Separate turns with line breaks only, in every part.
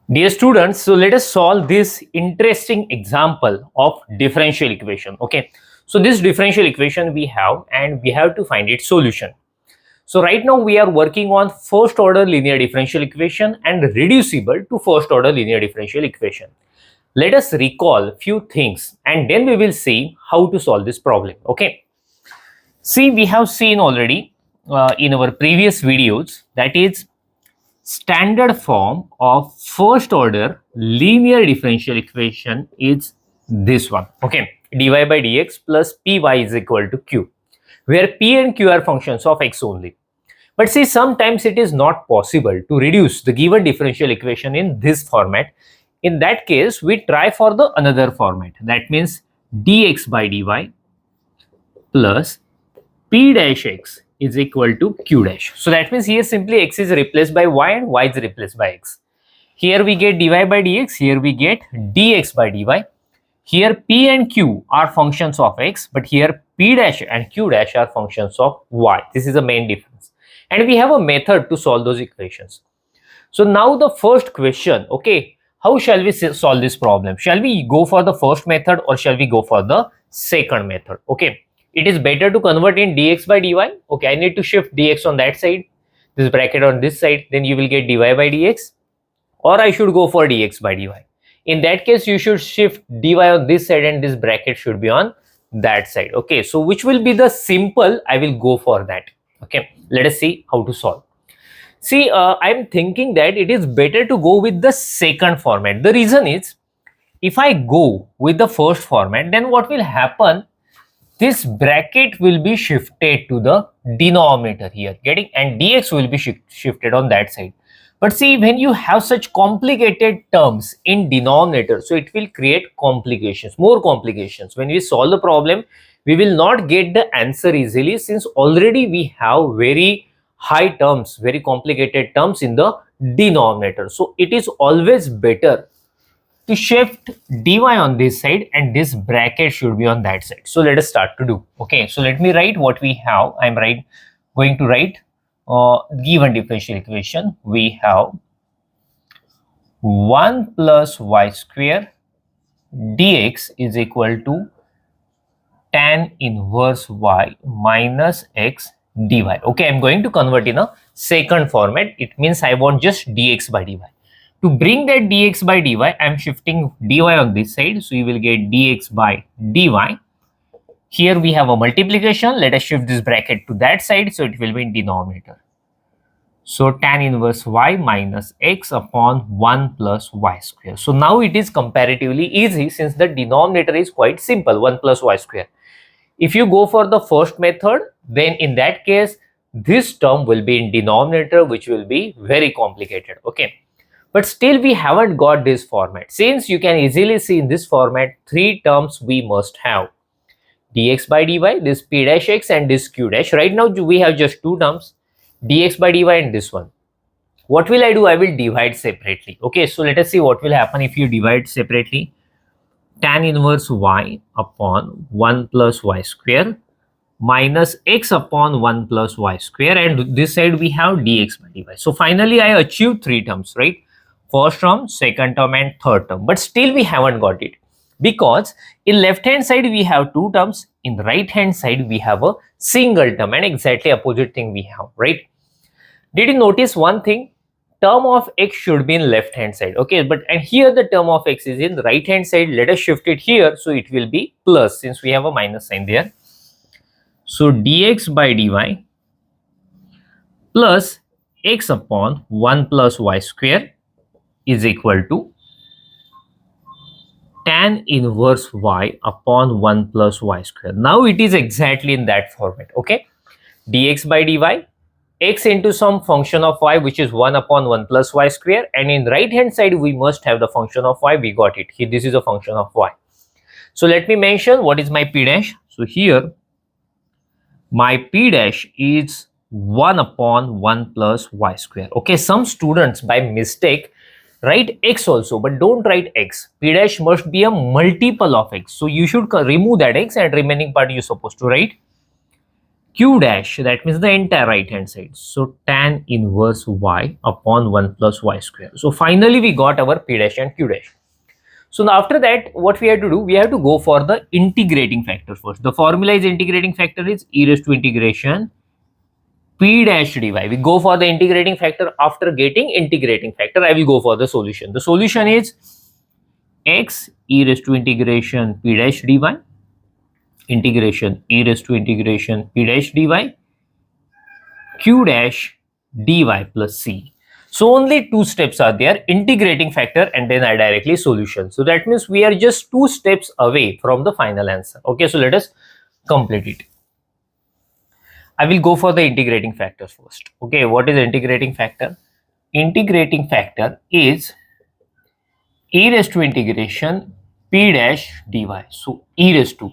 Dear students, so let us solve this interesting example of differential equation. Okay, so this differential equation we have and we have to find its solution. So right now we are working on first order linear differential equation and reducible to first order linear differential equation. Let us recall few things and then we will see how to solve this problem. Okay, see, we have seen already in our previous videos, that is standard form of first order linear differential equation is this one. Okay, dy by dx plus py is equal to q, where p and q are functions of x only. But see, sometimes it is not possible to reduce the given differential equation in this format. In that case, we try for the another format. That means dx by dy plus p dash x is equal to q dash. So that means here simply x is replaced by y and y is replaced by x. Here we get dy by dx, here we get dx by dy. Here p and q are functions of x, but here p dash and q dash are functions of y. This is the main difference. And we have a method to solve those equations. So now the first question, okay, how shall we solve this problem? Shall we go for the first method or shall we go for the second method? Okay, it is better to convert in dx by dy. Okay, I need to shift dx on that side, this bracket on this side, then you will get dy by dx, or I should go for dx by dy. In that case, you should shift dy on this side and this bracket should be on that side. Okay, so which will be the simple? I will go for that. Okay, let us see how to solve. See, I'm thinking that it is better to go with the second format. The reason is, if I go with the first format, then what will happen? This bracket will be shifted to the denominator here, getting, and dx will be shifted on that side. But see, when you have such complicated terms in denominator, so it will create complications, more complications. When we solve the problem, we will not get the answer easily, since already we have very high terms, very complicated terms in the denominator. So it is always better to shift dy on this side and this bracket should be on that side. So let us start to do. Okay, so let me write what we have. I'm going to write given differential equation. We have 1 plus y square dx is equal to tan inverse y minus x dy. Okay, I'm going to convert in a second format. It means I want just dx by dy. To bring that dx by dy, I'm shifting dy on this side. So you will get dx by dy. Here we have a multiplication. Let us shift this bracket to that side. So it will be in denominator. So tan inverse y minus x upon 1 plus y square. So now it is comparatively easy, since the denominator is quite simple, 1 plus y square. If you go for the first method, then in that case, this term will be in denominator, which will be very complicated. Okay. But still we haven't got this format. Since you can easily see in this format, three terms we must have. Dx by dy, this p dash x and this q dash. Right now we have just two terms, dx by dy and this one. What will I do? I will divide separately. Okay, so let us see what will happen if you divide separately. Tan inverse y upon 1 plus y square minus x upon 1 plus y square, and this side we have dx by dy. So finally I achieved three terms, right? First term, second term and third term. But still we haven't got it, because in left hand side we have two terms, in right hand side we have a single term, and exactly opposite thing we have, right? Did you notice one thing? Term of x should be in left hand side. Okay, but and here the term of x is in right hand side. Let us shift it here, so it will be plus, since we have a minus sign there. So dx by dy plus x upon 1 plus y square is equal to tan inverse y upon 1 plus y square. Now it is exactly in that format. Okay, dx by dy, x into some function of y, which is 1 upon 1 plus y square, and in right hand side we must have the function of y. We got it here. This is a function of y. So let me mention what is my p dash. So here my p dash is 1 upon 1 plus y square. Okay, some students by mistake write x also, but don't write x. P dash must be a multiple of x. So you should remove that x and remaining part you're supposed to write q dash, that means the entire right hand side. So tan inverse y upon 1 plus y square. So finally we got our p dash and q dash. So now after that, what we have to do, we have to go for the integrating factor first. The formula is integrating factor is e raised to integration p dash dy. We go for the integrating factor. After getting integrating factor, I will go for the solution. The solution is x e raised to integration p dash dy, integration e raised to integration p dash dy, q dash dy plus c. So only two steps are there, integrating factor and then I directly solution. So that means we are just two steps away from the final answer. Okay, so let us complete it. I will go for the integrating factor first. Okay, what is integrating factor? Integrating factor is e raised to integration p dash dy. So e raised to.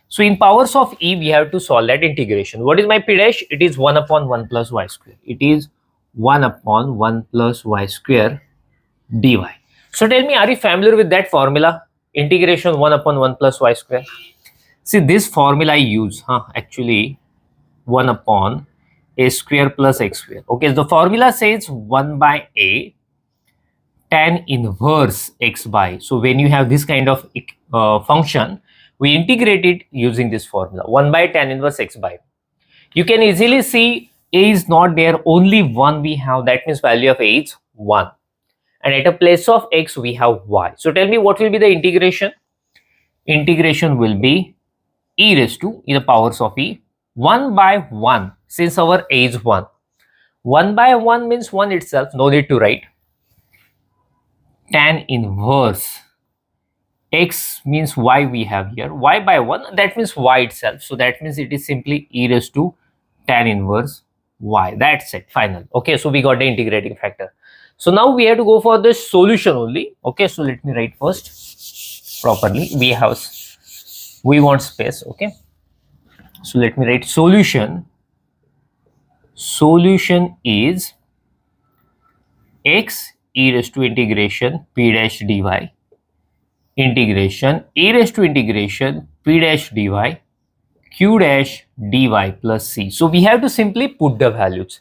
So in powers of e, we have to solve that integration. What is my p dash? It is 1 upon 1 plus y square. It is 1 upon 1 plus y square dy. So tell me, are you familiar with that formula? Integration 1 upon 1 plus y square. See, this formula I use, actually 1 upon a square plus x square. Okay, the formula says 1 by a tan inverse x by. So when you have this kind of function, we integrate it using this formula 1 by tan inverse x by. You can easily see a is not there, only 1 we have, that means value of a is 1, and at a place of x we have y. So tell me, what will be the integration? Integration will be e raised to the powers of e 1 by 1, since our a is 1. 1 by 1 means 1 itself, no need to write. Tan inverse x means y we have here, y by 1, that means y itself. So that means it is simply e raised to tan inverse y. That's it, final. Okay, so we got the integrating factor. So now we have to go for the solution only. Okay, so let me write first properly. We want space. Okay, so let me write solution. Solution is x e raised to integration p dash dy, integration e raised to integration p dash dy, q dash dy plus c. So we have to simply put the values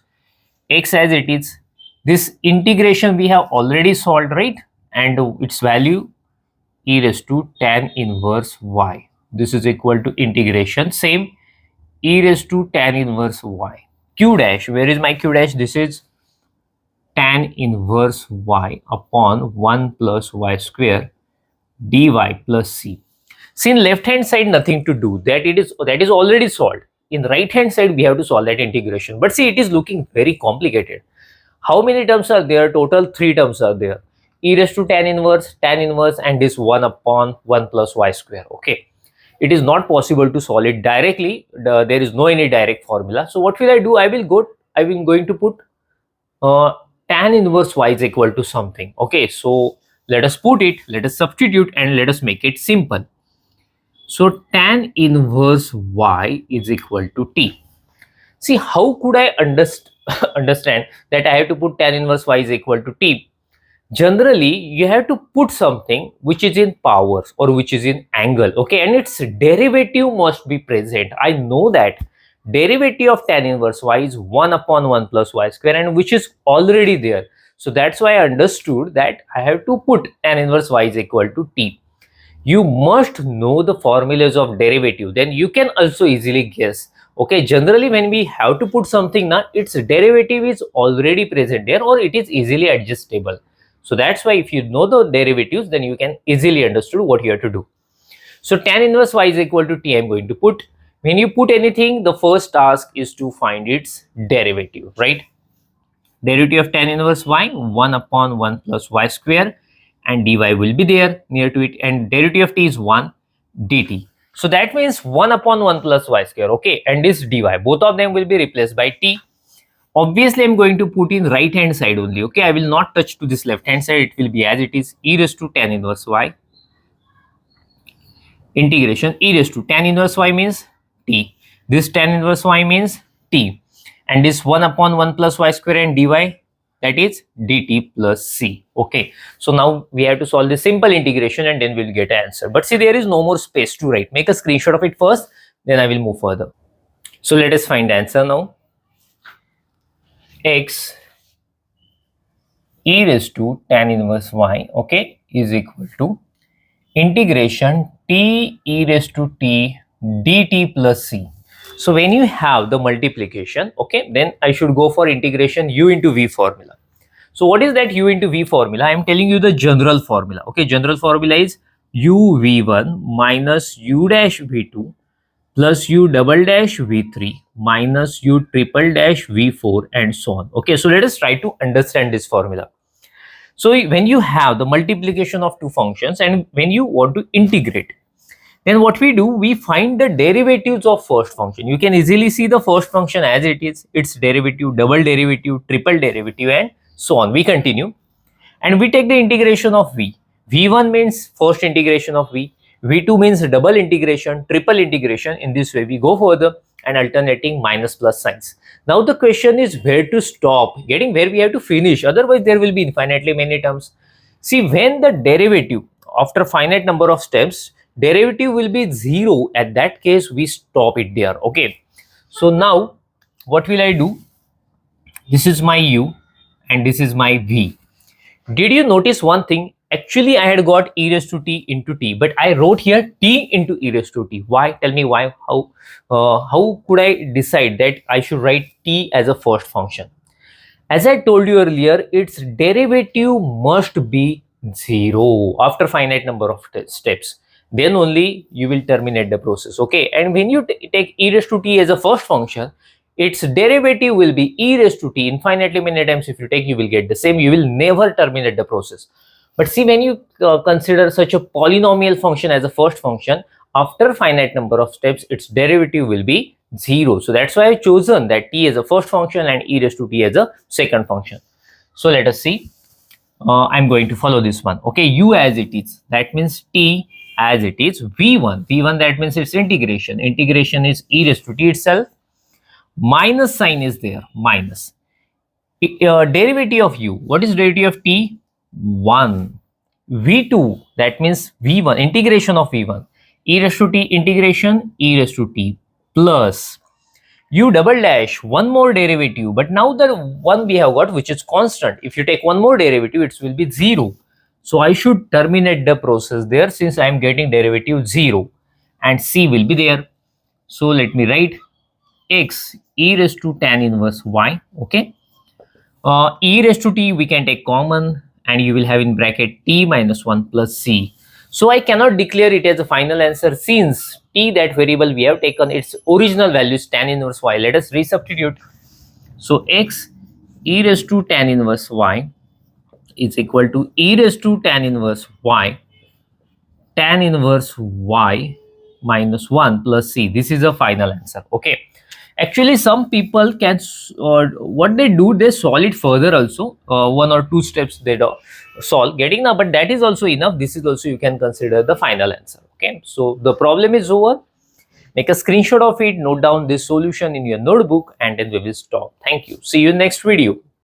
x as it is. This integration we have already solved, right? And its value e raised to tan inverse y. This is equal to integration, same, e raised to tan inverse y. Q dash, where is my q dash? This is tan inverse y upon 1 plus y square dy plus c. See, in left hand side nothing to do, that is already solved. In right hand side we have to solve that integration, but see, it is looking very complicated. How many terms are there? Total 3 terms are there. E raised to tan inverse, and this 1 upon 1 plus y square. Okay, it is not possible to solve it directly. There is no any direct formula. So what will I do? I will going to put tan inverse y is equal to something. Okay, so let us put it, let us substitute, and let us make it simple. So tan inverse y is equal to t. See, how could I understand that I have to put tan inverse y is equal to t? Generally, you have to put something which is in powers or which is in angle. Okay, and its derivative must be present. I know that derivative of tan inverse y is 1 upon 1 plus y square, and which is already there. So that's why I understood that I have to put tan inverse y is equal to t. You must know the formulas of derivative, then you can also easily guess. Okay, generally when we have to put something, its derivative is already present there, or it is easily adjustable. So that's why if you know the derivatives, then you can easily understand what you have to do. So tan inverse y is equal to t, I'm going to put. When you put anything, the first task is to find its derivative, right? Derivative of tan inverse y, 1 upon 1 plus y square, and dy will be there near to it, and derivative of t is 1 dt. So that means 1 upon 1 plus y square, okay, and this dy, both of them will be replaced by t. Obviously, I'm going to put in right hand side only, okay, I will not touch to this left hand side, it will be as it is, e raised to tan inverse y, integration e raised to tan inverse y means t, this tan inverse y means t, and this 1 upon 1 plus y square and dy, that is dt plus c. Okay, so now we have to solve this simple integration and then we'll get an answer. But see, there is no more space to write. Make a screenshot of it first, then I will move further. So let us find the answer now. X e raised to tan inverse y, okay, is equal to integration t e raised to t dt plus c. So when you have the multiplication, okay, then I should go for integration u into v formula. So what is that u into v formula? I am telling you the general formula. Okay, general formula is u v1 minus u dash v2 plus u double dash v3 minus u triple dash v4 and so on. Okay, so let us try to understand this formula. So when you have the multiplication of two functions and when you want to integrate, then what we do, we find the derivatives of first function. You can easily see the first function as it is, its derivative, double derivative, triple derivative and so on. We continue and we take the integration of v. v1 means first integration of v, v2 means double integration, triple integration. In this way we go further and alternating minus plus signs. Now the question is where to stop, getting where we have to finish, otherwise there will be infinitely many terms. See, when the derivative after finite number of steps, derivative will be 0, at that case we stop it there. Okay, so now what will I do? This is my u and this is my v. Did you notice one thing? Actually, I had got e raised to t into t, but I wrote here t into e raised to t. Why? Tell me why. How could I decide that I should write t as a first function? As I told you earlier, its derivative must be 0 after finite number of steps. Then only you will terminate the process. Okay, and when you take e raised to t as a first function, its derivative will be e raised to t infinitely many times. If you take, you will get the same. You will never terminate the process. But see, when you consider such a polynomial function as a first function, after finite number of steps, its derivative will be 0. So that's why I've chosen that t as a first function and e raised to t as a second function. So let us see. I'm going to follow this one. Okay, u as it is, that means t as it is. v1 that means its integration. Integration is e raised to t itself. Minus sign is there, minus. Derivative of u, what is derivative of t? 1. v2, that means v1, integration of v1, e raised to t integration, e raised to t plus u double dash, one more derivative, but now the one we have got which is constant. If you take one more derivative, it will be 0. So I should terminate the process there since I am getting derivative 0 and c will be there. So let me write x e raised to tan inverse y. Okay, e raised to t we can take common and you will have in bracket t minus 1 plus c. So I cannot declare it as a final answer since t, that variable we have taken, its original value is tan inverse y. Let us resubstitute. So x e raised to tan inverse y is equal to e raised to tan inverse y minus 1 plus c. This is a final answer. Okay, actually some people can what they do, they solve it further also, one or two steps they do solve, getting now, but that is also enough. This is also you can consider the final answer. Okay, so the problem is over. Make a screenshot of it, note down this solution in your notebook, and then we will stop. Thank you. See you in next video.